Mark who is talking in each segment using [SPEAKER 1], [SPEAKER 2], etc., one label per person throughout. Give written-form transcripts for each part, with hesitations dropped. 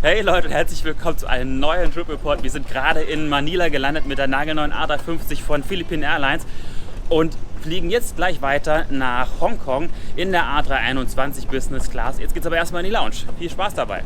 [SPEAKER 1] Hey Leute und herzlich willkommen zu einem neuen Trip Report. Wir sind gerade in Manila gelandet mit der nagelneuen A350 von Philippine Airlines und fliegen jetzt gleich weiter nach Hongkong in der A321 Business Class. Jetzt geht's aber erstmal in die Lounge. Viel Spaß dabei!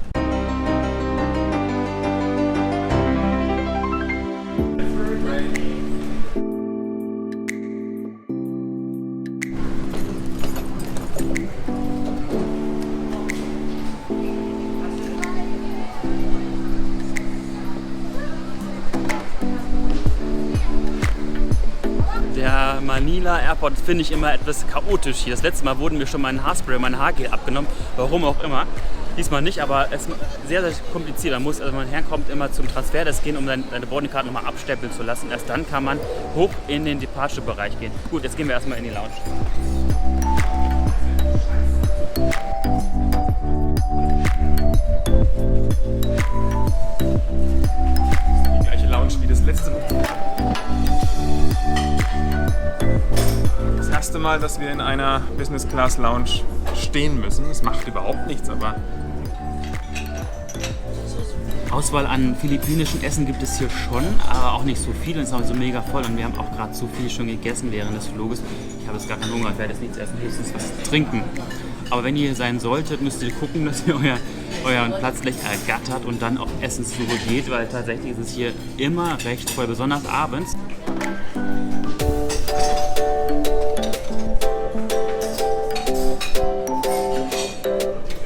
[SPEAKER 1] Der Manila Airport finde ich immer etwas chaotisch hier. Das letzte Mal wurden mir schon mein Haarspray, mein Haargel abgenommen, warum auch immer. Diesmal nicht, aber es ist sehr, sehr kompliziert. Man muss, also man herkommt, immer zum Transferdesk gehen, um seine Boardingcard nochmal abstempeln zu lassen. Erst dann kann man hoch in den Departure-Bereich gehen. Gut, jetzt gehen wir erstmal in die Lounge.
[SPEAKER 2] Die gleiche Lounge wie das letzte Mal. Das erste Mal, dass wir in einer Business Class Lounge stehen müssen. Es macht überhaupt nichts, aber
[SPEAKER 1] Auswahl an philippinischen Essen gibt es hier schon, aber auch nicht so viel und es ist auch so mega voll und wir haben auch gerade zu viel schon gegessen während des Fluges. Ich habe jetzt gar keinen Hunger, ich werde jetzt nichts essen, höchstens was trinken. Aber wenn ihr hier sein solltet, müsst ihr gucken, dass ihr euren Platz gleich ergattert und dann auf Essenssuche geht, weil tatsächlich ist es hier immer recht voll, besonders abends.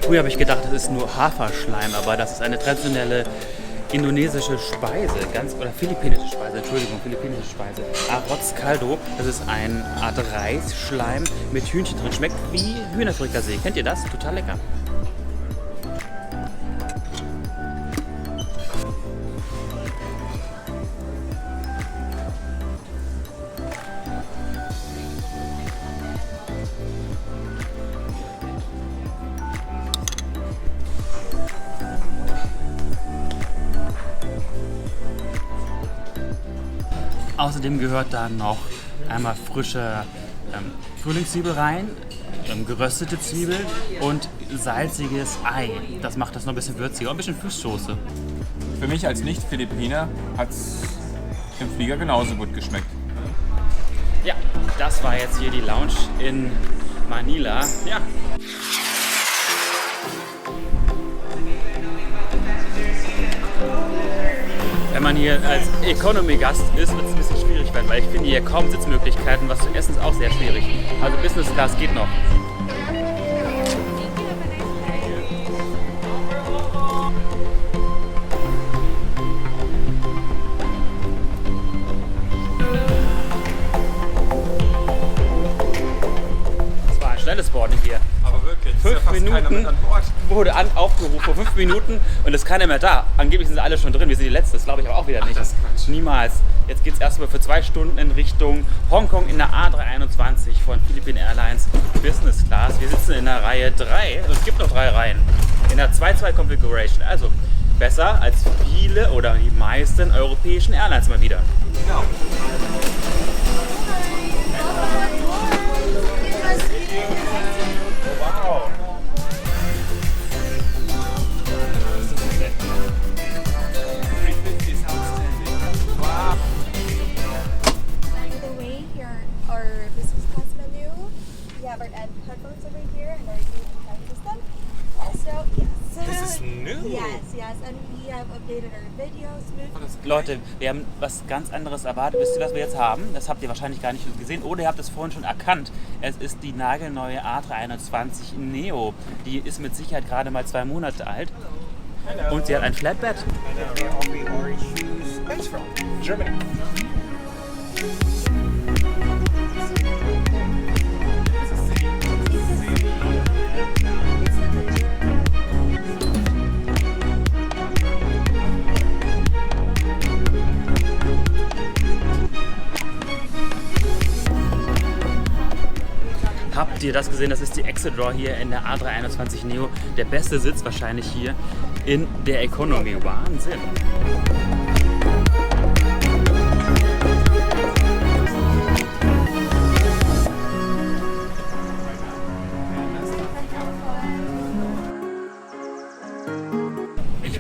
[SPEAKER 1] Früher habe ich gedacht, das ist nur Haferschleim, aber das ist eine traditionelle indonesische Speise, philippinische Speise, Arroz Caldo, das ist eine Art Reisschleim mit Hühnchen drin. Schmeckt wie Hühnerfrikassee. Kennt ihr das? Total lecker. Außerdem gehört da noch einmal frische Frühlingszwiebel rein, geröstete Zwiebeln und salziges Ei. Das macht das noch ein bisschen würziger und ein bisschen Fischsoße.
[SPEAKER 2] für mich als Nicht-Philippiner hat es im Flieger genauso gut geschmeckt.
[SPEAKER 1] Ja, das war jetzt hier die Lounge in Manila. Ja. Wenn man hier als Economy-Gast ist, wird es ein bisschen schwierig werden, weil ich finde hier kaum Sitzmöglichkeiten. Was zu essen ist auch sehr schwierig. Also Business Class geht noch. Das war ein schnelles Boarding hier.
[SPEAKER 2] Aber wirklich,
[SPEAKER 1] 5 Minuten wurde aufgerufen, vor 5 Minuten und es ist keiner mehr da. Angeblich sind sie alle schon drin, wir sind die Letzte, das glaube ich aber auch wieder nicht.
[SPEAKER 2] Das ist Quatsch.
[SPEAKER 1] Niemals. Jetzt geht es erstmal für 2 Stunden in Richtung Hongkong in der A321 von Philippine Airlines Business Class. Wir sitzen in der Reihe 3, es gibt noch 3 Reihen, in der 2-2 Configuration. Also besser als viele oder die meisten europäischen Airlines mal wieder.
[SPEAKER 2] Genau. Wow.
[SPEAKER 3] By the way, here our business class menu. We have our headphones over here and our new system. Also, yes.
[SPEAKER 2] This is new.
[SPEAKER 3] Yes, and we have updated our videos.
[SPEAKER 1] Leute, wir haben was ganz anderes erwartet. Wisst ihr, was wir jetzt haben? Das habt ihr wahrscheinlich gar nicht gesehen oder ihr habt es vorhin schon erkannt. Es ist die nagelneue A321 Neo. Die ist mit Sicherheit gerade mal 2 Monate alt. Und sie hat ein Flatbed.
[SPEAKER 2] Thanks from Germany.
[SPEAKER 1] Habt ihr das gesehen? Das ist die Exit Draw hier in der A321 Neo. Der beste Sitz wahrscheinlich hier in der Economy. Wahnsinn!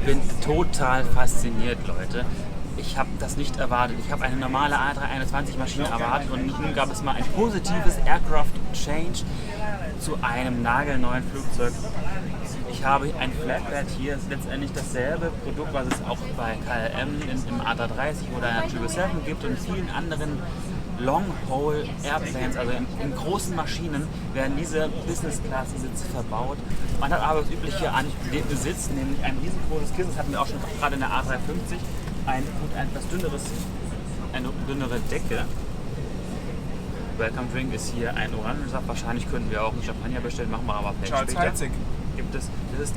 [SPEAKER 1] bin total fasziniert, Leute. Ich habe das nicht erwartet. Ich habe eine normale A321-Maschine erwartet und nun gab es mal ein positives Aircraft Change zu einem nagelneuen Flugzeug. Ich habe ein Flatbed hier, ist letztendlich dasselbe Produkt, was es auch bei KLM im A330 oder einer 777 gibt und vielen anderen Long-Haul Airplanes, also in großen Maschinen werden diese Business-Class-Sitze verbaut. Man hat aber das Übliche an dem Besitz, nämlich ein riesengroßes Kissen, das hatten wir auch schon gerade in der A350, eine dünnere Decke. Welcome Drink ist hier ein Orangensaft, wahrscheinlich könnten wir auch einen Champagner bestellen, machen wir aber vielleicht
[SPEAKER 2] Charles
[SPEAKER 1] später.
[SPEAKER 2] Heizig.
[SPEAKER 1] Gibt es, das ist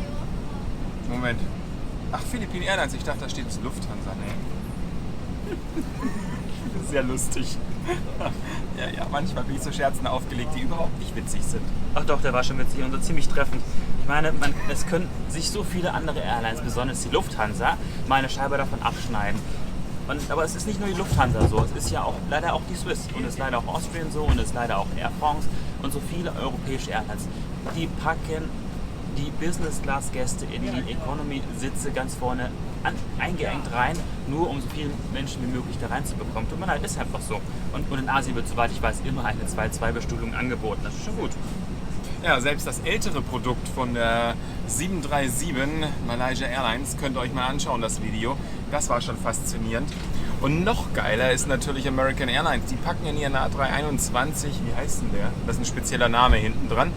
[SPEAKER 2] Moment. Ach, Philippine Airlines, ich dachte, da steht Lufthansa. Nee. Sehr lustig. Ja, manchmal bin ich so Scherzen aufgelegt, die überhaupt nicht witzig sind.
[SPEAKER 1] Ach doch, der war schon witzig und so ziemlich treffend. Ich meine, es können sich so viele andere Airlines, besonders die Lufthansa, mal eine Scheibe davon abschneiden. Aber es ist nicht nur die Lufthansa so, es ist ja auch leider auch die Swiss und es ist leider auch Austrian so und es ist leider auch Air France und so viele europäische Airlines. Die packen die Business-Class-Gäste in die Economy-Sitze ganz vorne eingeengt rein, nur um so viele Menschen wie möglich da reinzubekommen. Tut mir leid, ist einfach so. Und in Asien wird, soweit ich weiß, immer eine 2-2-Bestuhlung angeboten. Das ist schon gut.
[SPEAKER 2] Ja, selbst das ältere Produkt von der 737 Malaysia Airlines, könnt ihr euch mal anschauen, das Video. Das war schon faszinierend. Und noch geiler ist natürlich American Airlines. Die packen in ihren A321, wie heißt denn der? Das ist ein spezieller Name hinten dran.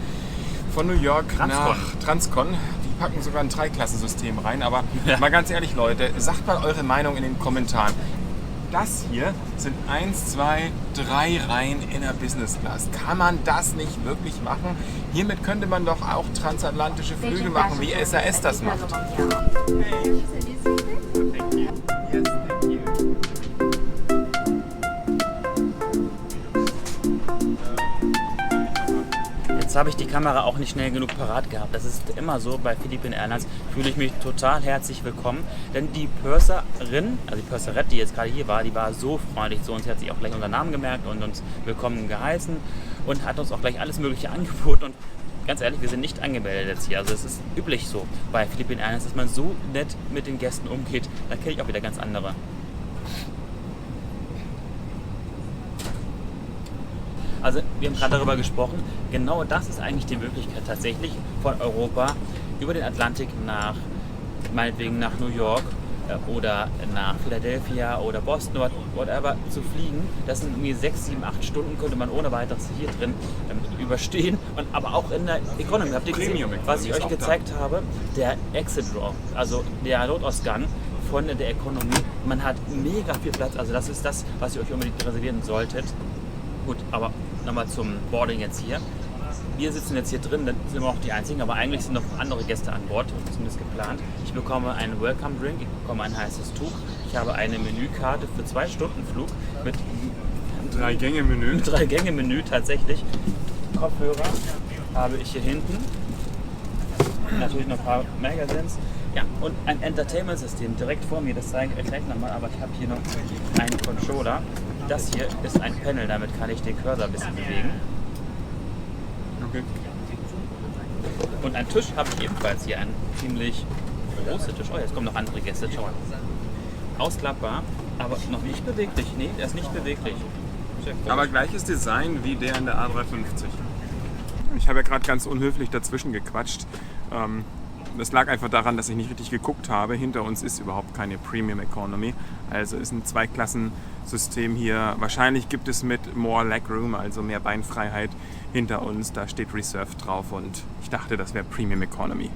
[SPEAKER 2] Von New York nach Transcon. Die packen sogar ein 3-Klassensystem rein. Aber mal ganz ehrlich, Leute, sagt mal eure Meinung in den Kommentaren. Das hier sind 1, 2, 3 Reihen in der Business Class. Kann man das nicht wirklich machen? Hiermit könnte man doch auch transatlantische Flüge machen, wie SAS das macht. Hey. Thank you. Yes, thank you.
[SPEAKER 1] Jetzt habe ich die Kamera auch nicht schnell genug parat gehabt. Das ist immer so bei Philippine Airlines. Fühle ich mich total herzlich willkommen. Denn die Purserin, also die Purserette, die jetzt gerade hier war, die war so freundlich zu uns. Sie hat sich auch gleich unseren Namen gemerkt und uns willkommen geheißen und hat uns auch gleich alles Mögliche angeboten. Und ganz ehrlich, wir sind nicht angemeldet jetzt hier. Also es ist üblich so bei Philippine Airlines, dass man so nett mit den Gästen umgeht. Da kenne ich auch wieder ganz andere. Also wir haben gerade darüber gesprochen, genau das ist eigentlich die Möglichkeit tatsächlich von Europa über den Atlantik meinetwegen nach New York oder nach Philadelphia oder Boston oder whatever zu fliegen. Das sind irgendwie 6, 7, 8 Stunden, könnte man ohne weiteres hier drin überstehen. Aber auch in der Economy. Habt ihr gesehen, was ich euch gezeigt habe? Der Exit Draw, also der Notausgang von der Economy. Man hat mega viel Platz, also das ist das, was ihr euch unbedingt reservieren solltet. Gut, aber nochmal zum Boarding jetzt hier. Wir sitzen jetzt hier drin, dann sind wir auch die Einzigen, aber eigentlich sind noch andere Gäste an Bord, zumindest geplant. Ich bekomme einen Welcome Drink, ich bekomme ein heißes Tuch, ich habe eine Menükarte für 2-Stunden-Flug mit
[SPEAKER 2] 3-Gänge-Menü.
[SPEAKER 1] Mit 3-Gänge-Menü tatsächlich. Kopfhörer habe ich hier hinten. Natürlich noch ein paar Magazines. Ja, und ein Entertainment-System direkt vor mir, das zeige ich euch gleich nochmal, aber ich habe hier noch einen Controller. Das hier ist ein Panel, damit kann ich den Cursor ein bisschen bewegen.
[SPEAKER 2] Okay.
[SPEAKER 1] Und einen Tisch habe ich ebenfalls hier, einen ziemlich großen Tisch. Oh, jetzt kommen noch andere Gäste, schau mal. Ausklappbar, aber noch nicht beweglich. Nee, der ist nicht beweglich.
[SPEAKER 2] Aber gleiches Design wie der in der A350. Ich habe ja gerade ganz unhöflich dazwischen gequatscht. Das lag einfach daran, dass ich nicht richtig geguckt habe. Hinter uns ist überhaupt keine Premium Economy. Also ist ein 2-Klassen-System hier. Wahrscheinlich gibt es mit More Legroom, also mehr Beinfreiheit hinter uns. Da steht Reserved drauf und ich dachte, das wäre Premium Economy.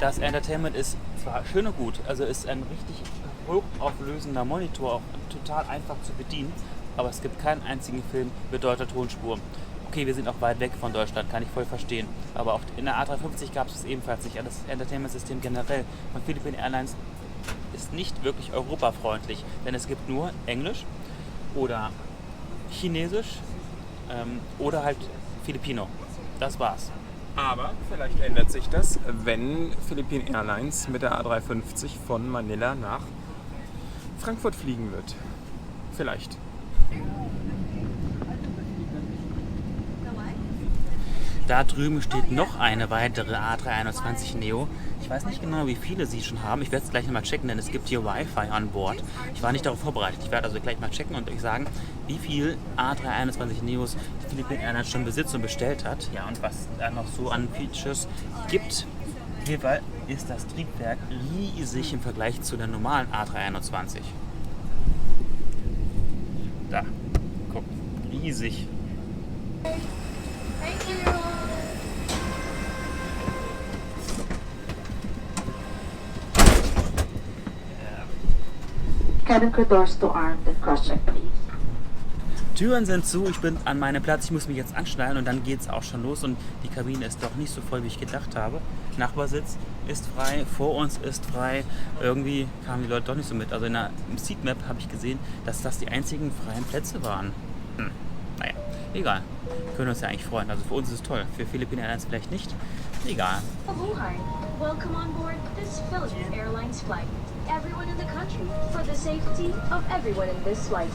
[SPEAKER 1] Das Entertainment ist zwar schön und gut, also ist ein richtig hochauflösender Monitor, auch total einfach zu bedienen, aber es gibt keinen einzigen Film mit deutscher Tonspur. Okay, wir sind auch weit weg von Deutschland, kann ich voll verstehen. Aber auch in der A350 gab es ebenfalls nicht. Das Entertainment-System generell von Philippine Airlines ist nicht wirklich europafreundlich, denn es gibt nur Englisch oder Chinesisch oder halt Filipino. Das war's.
[SPEAKER 2] Aber vielleicht ändert sich das, wenn Philippine Airlines mit der A350 von Manila nach Frankfurt fliegen wird. Vielleicht.
[SPEAKER 1] Da drüben steht noch eine weitere A321 Neo. Ich weiß nicht genau, wie viele sie schon haben. Ich werde es gleich nochmal checken, denn es gibt hier Wi-Fi an Bord. Ich war nicht darauf vorbereitet. Ich werde also gleich mal checken und euch sagen, wie viel A321 Neos die Philippine Airlines schon besitzt und bestellt hat. Ja, und was da noch so an Features gibt. Hierbei ist das Triebwerk riesig im Vergleich zu der normalen A321. Da, guck, riesig.
[SPEAKER 3] Thank you.
[SPEAKER 4] Cabin crew doors to armed and cross-check, please.
[SPEAKER 1] Türen sind zu, ich bin an meinem Platz, ich muss mich jetzt anschnallen und dann geht es auch schon los und die Kabine ist doch nicht so voll, wie ich gedacht habe. Nachbarsitz ist frei, vor uns ist frei, irgendwie kamen die Leute doch nicht so mit. Also im Seatmap habe ich gesehen, dass das die einzigen freien Plätze waren. Naja, egal. Können uns ja eigentlich freuen. Also für uns ist es toll, für Philippine Airlines vielleicht nicht. Egal.
[SPEAKER 5] Aloha. Welcome on board this Philippine Airlines flight. Everyone in the country, for the safety of everyone in this flight.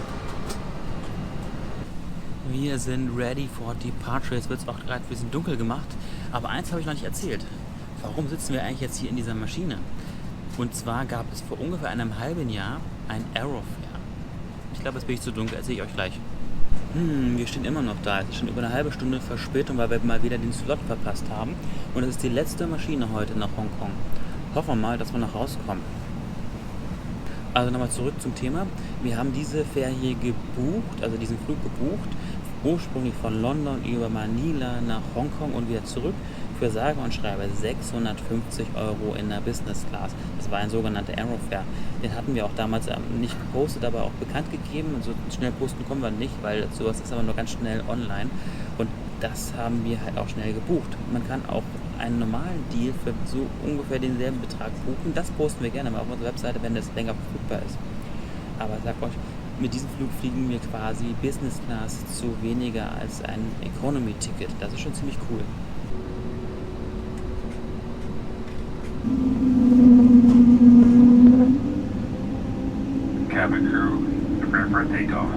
[SPEAKER 1] Wir sind ready for departure. Jetzt wird es auch gerade ein bisschen dunkel gemacht. Aber eins habe ich noch nicht erzählt. Warum sitzen wir eigentlich jetzt hier in dieser Maschine? Und zwar gab es vor ungefähr einem halben Jahr ein Aerofare. Ich glaube, jetzt bin ich zu dunkel. Erzähle ich euch gleich. Wir stehen immer noch da. Es ist schon über eine halbe Stunde Verspätung, weil wir mal wieder den Slot verpasst haben. Und es ist die letzte Maschine heute nach Hongkong. Hoffen wir mal, dass wir noch rauskommen. Also nochmal zurück zum Thema. Wir haben diese Fähre hier gebucht, also diesen Flug gebucht, ursprünglich von London über Manila nach Hongkong und wieder zurück für sage und schreibe 650 € in der Business Class. Das war ein sogenannter Aerofare. Den hatten wir auch damals nicht gepostet, aber auch bekannt gegeben. Und so schnell posten kommen wir nicht, weil sowas ist aber nur ganz schnell online. Und das haben wir halt auch schnell gebucht. Man kann auch einen normalen Deal für so ungefähr denselben Betrag buchen. Das posten wir gerne mal auf unserer Webseite, wenn das länger verfügbar ist. Aber sagt euch, mit diesem Flug fliegen wir quasi Business Class zu weniger als ein Economy-Ticket. Das ist schon ziemlich cool.
[SPEAKER 6] Cabin crew, prepare for takeoff.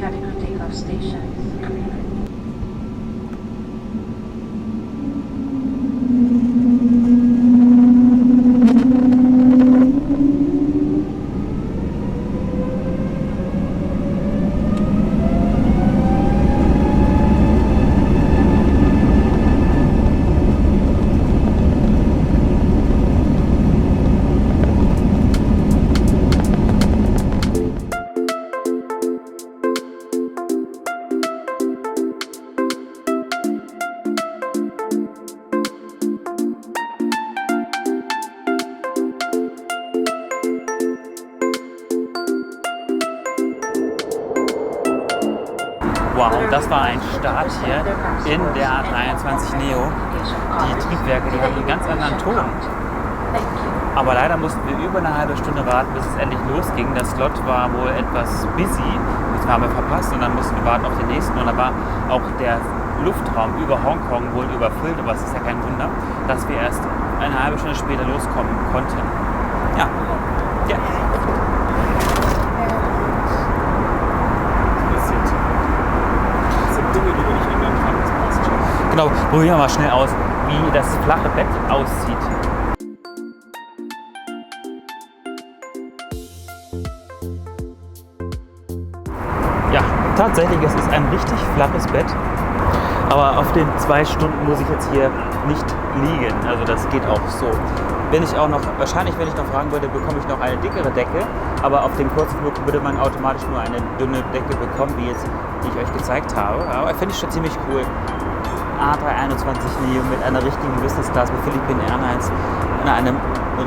[SPEAKER 4] Cabin crew takeoff station.
[SPEAKER 1] Wow, das war ein Start hier in der A321 Neo. Die Triebwerke, die haben einen ganz anderen Ton. Aber leider mussten wir über eine halbe Stunde warten, bis es endlich losging. Der Slot war wohl etwas busy, das haben wir verpasst und dann mussten wir warten auf den nächsten. Und da war auch der Luftraum über Hongkong wohl überfüllt, aber es ist ja kein Wunder, dass wir erst eine halbe Stunde später loskommen konnten. Ja. Genau, probieren wir mal schnell aus, wie das flache Bett aussieht. Ja, tatsächlich, es ist ein richtig flaches Bett. Aber auf den 2 Stunden muss ich jetzt hier nicht liegen. Also das geht auch so. Wahrscheinlich, wenn ich noch fragen würde, bekomme ich noch eine dickere Decke. Aber auf dem Kurzflug würde man automatisch nur eine dünne Decke bekommen, wie jetzt, die ich euch gezeigt habe. Aber finde ich schon ziemlich cool. A321neo mit einer richtigen Business Class mit Philippine Airlines in einem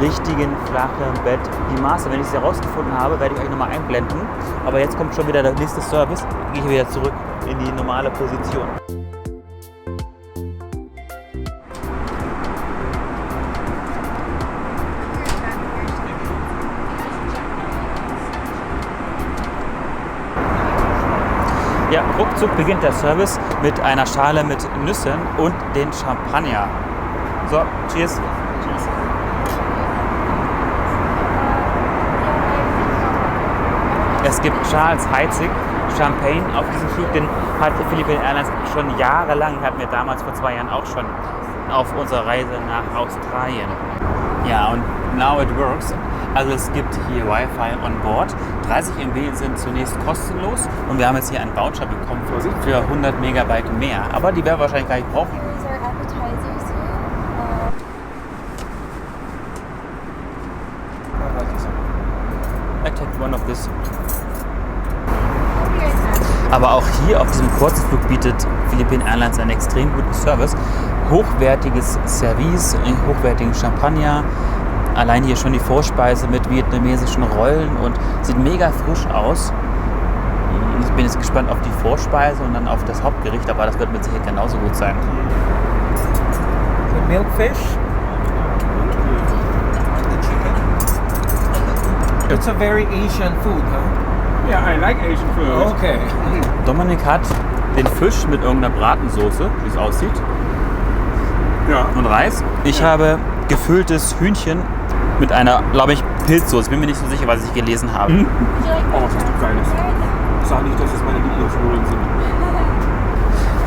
[SPEAKER 1] richtigen flachen Bett. Die Maße, wenn ich sie herausgefunden habe, werde ich euch nochmal einblenden. Aber jetzt kommt schon wieder der nächste Service. Gehe ich wieder zurück in die normale Position. Ja, ruckzuck beginnt der Service mit einer Schale mit Nüssen und den Champagner. So, cheers. Es gibt Charles Heitzig Champagne auf diesem Flug, den hat Philippine Airlines schon jahrelang, hatten wir damals vor 2 Jahren auch schon auf unserer Reise nach Australien. Ja, und now it works. Also es gibt hier Wi-Fi on board. 30 MB sind zunächst kostenlos und wir haben jetzt hier einen Voucher bekommen für 100 Megabyte mehr. Aber die werden wir wahrscheinlich gar nicht brauchen.
[SPEAKER 3] Here's our appetizers here.
[SPEAKER 1] I take one of this.
[SPEAKER 3] I'll be right back.
[SPEAKER 1] Aber auch hier auf diesem Kurzflug bietet Philippine Airlines einen extrem guten Service. Hochwertiges Service, hochwertigen Champagner. Allein hier schon die Vorspeise mit vietnamesischen Rollen und sieht mega frisch aus. Ich bin jetzt gespannt auf die Vorspeise und dann auf das Hauptgericht, aber das wird mit Sicherheit genauso gut sein.
[SPEAKER 7] The milkfish. It's a very Asian food, huh?
[SPEAKER 2] Yeah, I like Asian food.
[SPEAKER 7] Okay.
[SPEAKER 1] Dominik hat den Fisch mit irgendeiner Bratensoße, wie es aussieht,
[SPEAKER 2] Ja.
[SPEAKER 1] und Reis. Ich habe gefülltes Hühnchen mit einer, glaube ich, Pilzsoße. Bin mir nicht so sicher, was ich gelesen habe.
[SPEAKER 3] Would you like
[SPEAKER 2] Oh, was hast du Geiles. Sag nicht, dass es meine Lieblingsnudeln sind.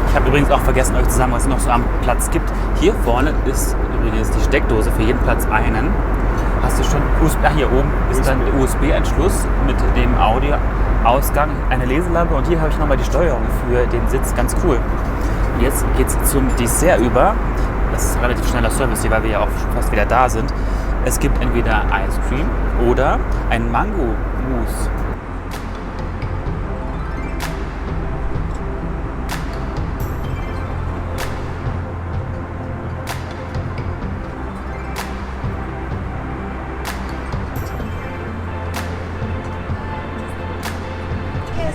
[SPEAKER 1] Ich habe übrigens auch vergessen, euch zu sagen, was es noch so am Platz gibt. Hier vorne ist übrigens die Steckdose für jeden Platz einen. Hast du schon USB? Ach, hier oben ist dann der USB-Anschluss mit dem Audioausgang, eine Leselampe und hier habe ich nochmal die Steuerung für den Sitz. Ganz cool. Und jetzt geht es zum Dessert über. Das ist ein relativ schneller Service hier, weil wir ja auch schon fast wieder da sind. Es gibt entweder Ice Cream oder ein Mango-Mousse.
[SPEAKER 3] Yes.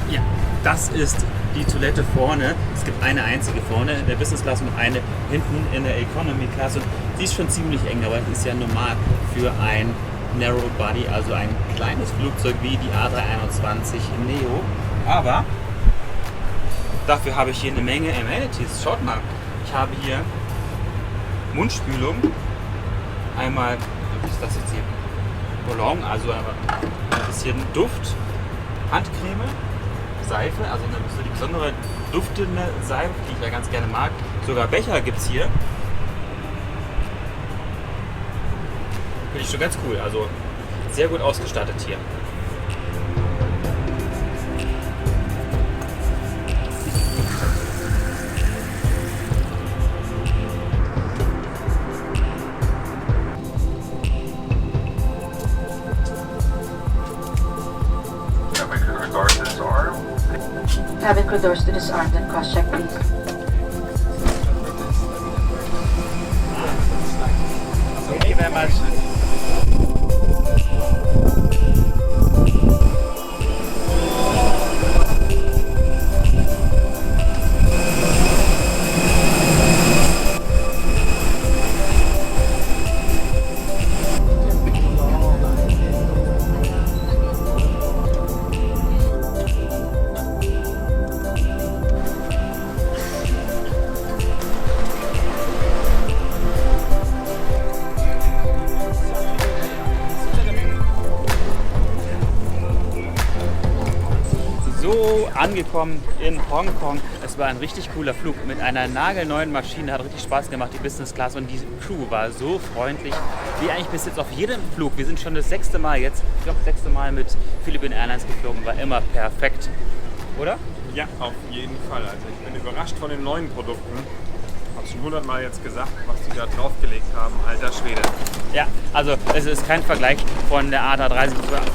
[SPEAKER 1] Ja, das ist die Toilette vorne. Es gibt eine einzige vorne in der Business Class und eine hinten in der Economy Class. Und sie ist schon ziemlich eng, aber die ist ja normal für ein Narrow Body, also ein kleines Flugzeug wie die A321 Neo. Aber dafür habe ich hier eine Menge Amenities. Schaut mal, ich habe hier Mundspülung. Einmal, was ist das jetzt hier? Bouillon, also ein bisschen Duft, Handcreme, Seife, also eine so die besondere duftende Seife, die ich ja ganz gerne mag. Sogar Becher gibt es hier. Finde ich schon ganz cool, also sehr gut ausgestattet hier.
[SPEAKER 6] Cabin crew doors disarmed.
[SPEAKER 4] Cabin crew doors to disarmed and cross-check, please.
[SPEAKER 1] Thank you very much. So, angekommen in Hongkong. Es war ein richtig cooler Flug mit einer nagelneuen Maschine. Hat richtig Spaß gemacht, die Business Class. Und die Crew war so freundlich, wie eigentlich bis jetzt auf jedem Flug. Wir sind schon das 6. Mal jetzt, ich glaube 6. Mal mit Philippine Airlines geflogen. War immer perfekt. Oder?
[SPEAKER 2] Ja, auf jeden Fall. Also ich bin überrascht von den neuen Produkten. Ich habe schon 100-mal jetzt gesagt, was die da draufgelegt haben. Alter Schwede.
[SPEAKER 1] Ja, also es ist kein Vergleich von der A330,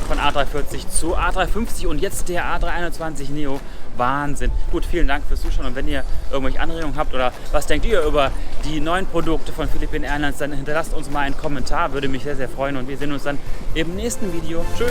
[SPEAKER 1] von A340 zu A350 und jetzt der A321 Neo. Wahnsinn. Gut, vielen Dank fürs Zuschauen und wenn ihr irgendwelche Anregungen habt oder was denkt ihr über die neuen Produkte von Philippine Airlines, dann hinterlasst uns mal einen Kommentar, würde mich sehr, sehr freuen und wir sehen uns dann im nächsten Video. Tschüss!